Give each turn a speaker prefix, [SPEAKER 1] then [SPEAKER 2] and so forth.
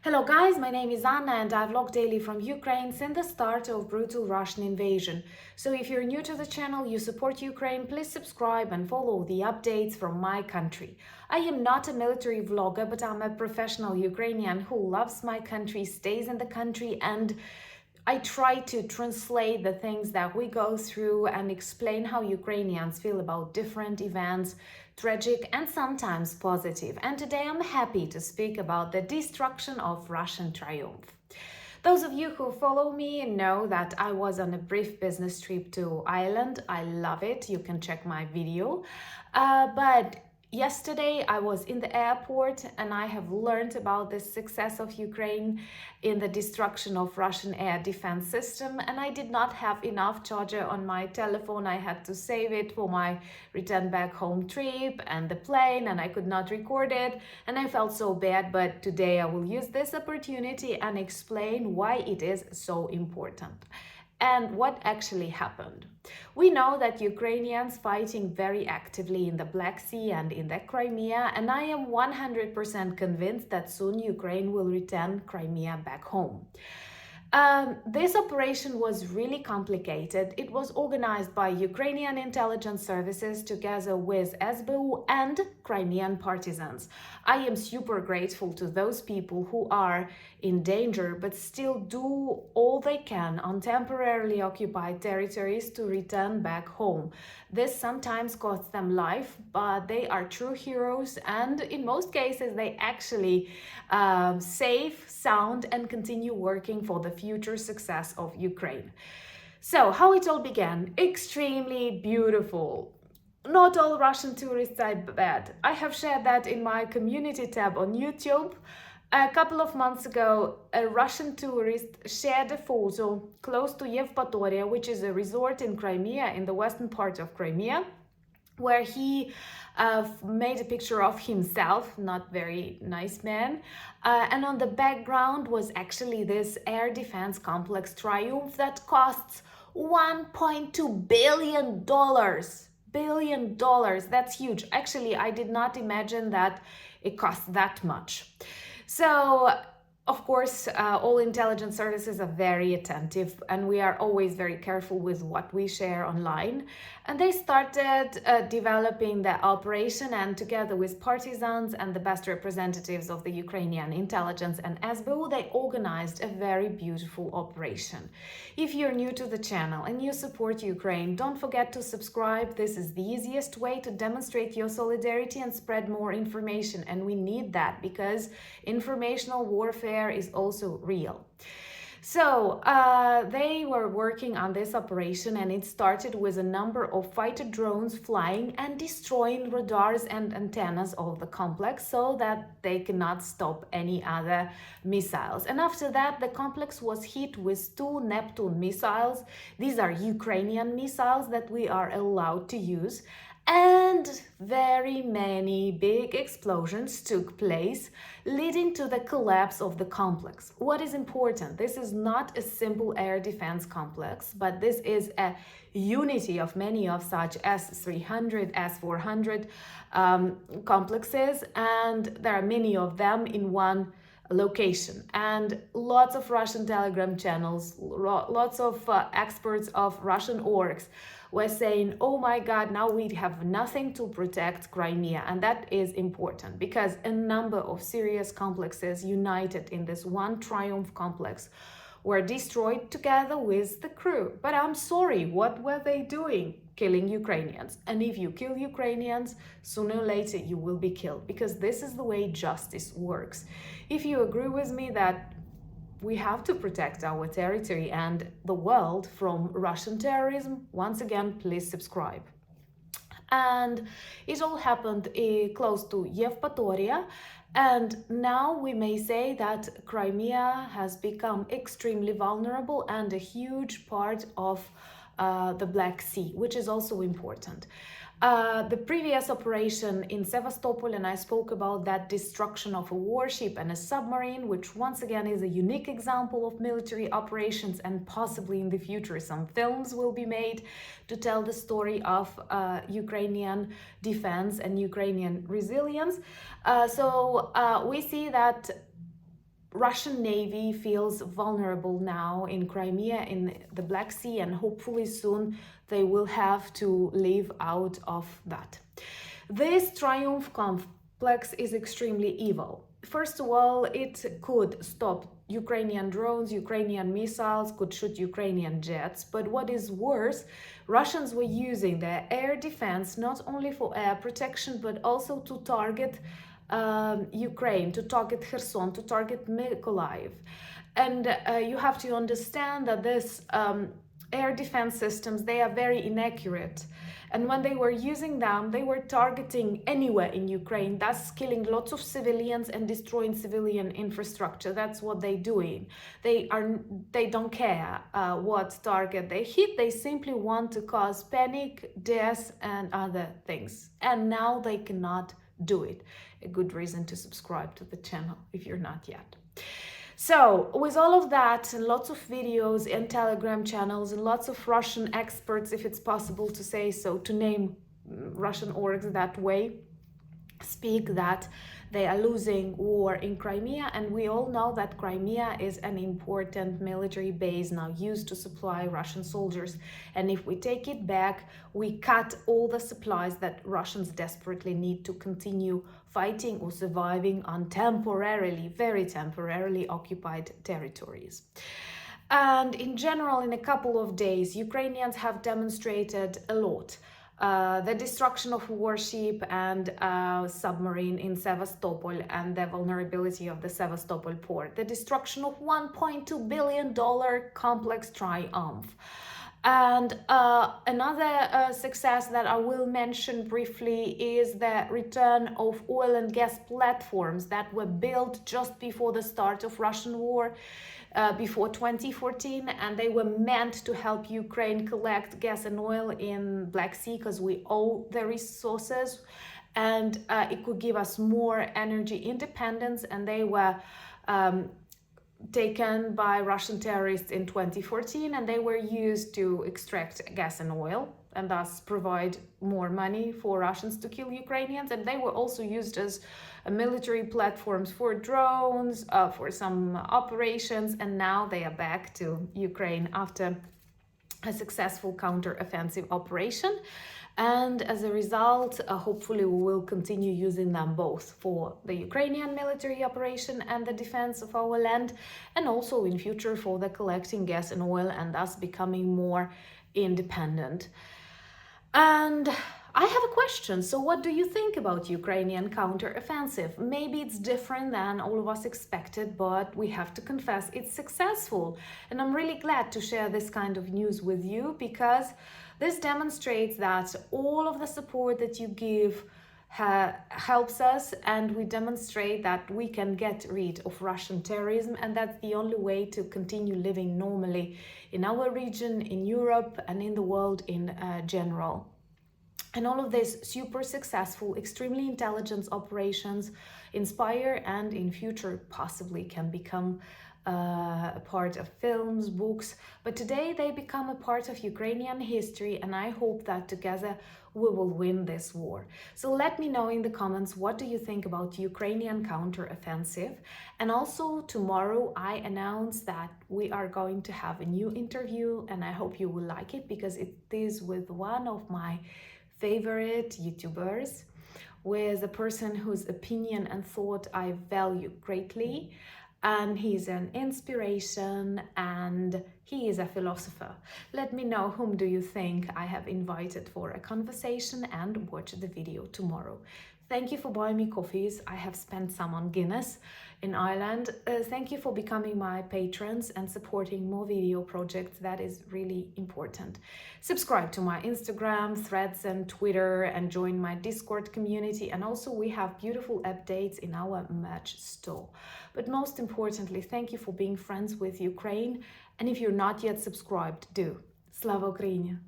[SPEAKER 1] Hello guys, my name is Anna and I vlog daily from Ukraine since the start of brutal Russian invasion. So if you're new to the channel, you support Ukraine, please subscribe and follow the updates from my country. I am not a military vlogger, but I'm a professional Ukrainian who loves my country, stays in the country, and I try to translate the things that we go through and explain how Ukrainians feel about different events, tragic and sometimes positive. And today I'm happy to speak about the destruction of Russian triumph. Those of you who follow me know that I was on a brief business trip to Ireland. I love it. You can check my video. But yesterday I was in the airport and I have learned about the success of Ukraine in the destruction of Russian air defense system, and I did not have enough charger on my telephone. I had to save it for my return back home trip and the plane, and I could not record it, and I felt so bad. But today I will use this opportunity and explain why it is so important and what actually happened. We know that Ukrainians fighting very actively in the Black Sea and in the Crimea, and I am 100% convinced that soon Ukraine will return Crimea back home. This operation was really complicated. It was organized by Ukrainian intelligence services together with SBU and Crimean partisans. I am super grateful to those people who are in danger but still do all they can on temporarily occupied territories to return back home. This sometimes costs them life, but they are true heroes, and in most cases they actually safe, sound, and continue working for the future success of Ukraine. So, how it all began? Extremely beautiful. Not all Russian tourists are bad. I have shared that in my community tab on YouTube. A couple of months ago, a Russian tourist shared a photo close to Yevpatoria, which is a resort in Crimea, in the western part of Crimea, where he made a picture of himself, not very nice man, and on the background was actually this air defense complex Triumph that costs $1.2 billion. That's huge. Actually, I did not imagine that it cost that much. So, of course, all intelligence services are very attentive, and we are always very careful with what we share online. And they started developing the operation, and together with partisans and the best representatives of the Ukrainian intelligence and SBU, they organized a very beautiful operation. If you're new to the channel and you support Ukraine, don't forget to subscribe. This is the easiest way to demonstrate your solidarity and spread more information, and we need that because informational warfare is also real. So they were working on this operation, and it started with a number of fighter drones flying and destroying radars and antennas of the complex so that they cannot stop any other missiles. And after that, the complex was hit with 2 Neptune missiles. These are Ukrainian missiles that we are allowed to use. And very many big explosions took place, leading to the collapse of the complex. What is important? This is not a simple air defense complex, but this is a unity of many of such S-300, S-400 complexes, and there are many of them in one location. And lots of Russian Telegram channels, lots of experts of Russian orgs were saying, oh my God, now we have nothing to protect Crimea. And that is important because a number of serious complexes united in this one Triumph complex were destroyed together with the crew. But I'm sorry, what were they doing? Killing Ukrainians. And if you kill Ukrainians, sooner or later you will be killed, because this is the way justice works. If you agree with me that we have to protect our territory and the world from Russian terrorism, once again, please subscribe. And it all happened close to Yevpatoria. And now we may say that Crimea has become extremely vulnerable and a huge part of the Black Sea, which is also important. The previous operation in Sevastopol, and I spoke about that destruction of a warship and a submarine, which once again is a unique example of military operations, and possibly in the future some films will be made to tell the story of Ukrainian defense and Ukrainian resilience. So we see that Russian Navy feels vulnerable now in Crimea, in the Black Sea, and hopefully soon they will have to leave out of that. This triumph complex is extremely evil. First of all, it could stop Ukrainian drones, Ukrainian missiles, could shoot Ukrainian jets. But what is worse, Russians were using their air defense not only for air protection, but also to target Ukraine, to target Kherson, to target Mykolaiv. And you have to understand that this air defense systems, they are very inaccurate. And when they were using them, they were targeting anywhere in Ukraine, thus killing lots of civilians and destroying civilian infrastructure. That's what they're doing. They don't care what target they hit. They simply want to cause panic, death, and other things. And now they cannot do it. A good reason to subscribe to the channel if you're not yet. So with all of that and lots of videos and Telegram channels and lots of Russian experts, if it's possible to say so, to name Russian orgs that way, speak that they are losing war in Crimea, and we all know that Crimea is an important military base now used to supply Russian soldiers, and if we take it back, we cut all the supplies that Russians desperately need to continue fighting or surviving on temporarily, very temporarily occupied territories. And in general, in a couple of days, Ukrainians have demonstrated a lot. The destruction of warship and submarine in Sevastopol and the vulnerability of the Sevastopol port, the destruction of $1.2 billion complex triumph. And another success that I will mention briefly is the return of oil and gas platforms that were built just before the start of Russian war, before 2014, and they were meant to help Ukraine collect gas and oil in Black Sea because we owe the resources, and it could give us more energy independence, and they were taken by Russian terrorists in 2014, and they were used to extract gas and oil and thus provide more money for Russians to kill Ukrainians. And they were also used as military platforms for drones, for some operations, and now they are back to Ukraine after a successful counter-offensive operation. And as a result, hopefully we will continue using them both for the Ukrainian military operation and the defense of our land, and also in future for the collecting gas and oil and thus becoming more independent. And I have a question. So what do you think about Ukrainian counter-offensive? Maybe it's different than all of us expected, but we have to confess it's successful. And I'm really glad to share this kind of news with you, because this demonstrates that all of the support that you give helps us, and we demonstrate that we can get rid of Russian terrorism, and that's the only way to continue living normally in our region, in Europe, and in the world in general. And all of these super successful, extremely intelligent operations inspire and in future possibly can become a part of films, books, but today they become a part of Ukrainian history, and I hope that together we will win this war. So let me know in the comments, what do you think about Ukrainian counter-offensive? And also tomorrow I announced that we are going to have a new interview, and I hope you will like it, because it is with one of my favorite YouTubers, with a person whose opinion and thought I value greatly. And he's an inspiration and he is a philosopher. Let me know whom do you think I have invited for a conversation, and watch the video tomorrow. Thank you for buying me coffees. I have spent some on Guinness in Ireland. Thank you for becoming my patrons and supporting more video projects. That is really important. Subscribe to my Instagram, Threads and Twitter, and join my Discord community. And also we have beautiful updates in our merch store. But most importantly, thank you for being friends with Ukraine. And if you're not yet subscribed, do. Slava Ukraini!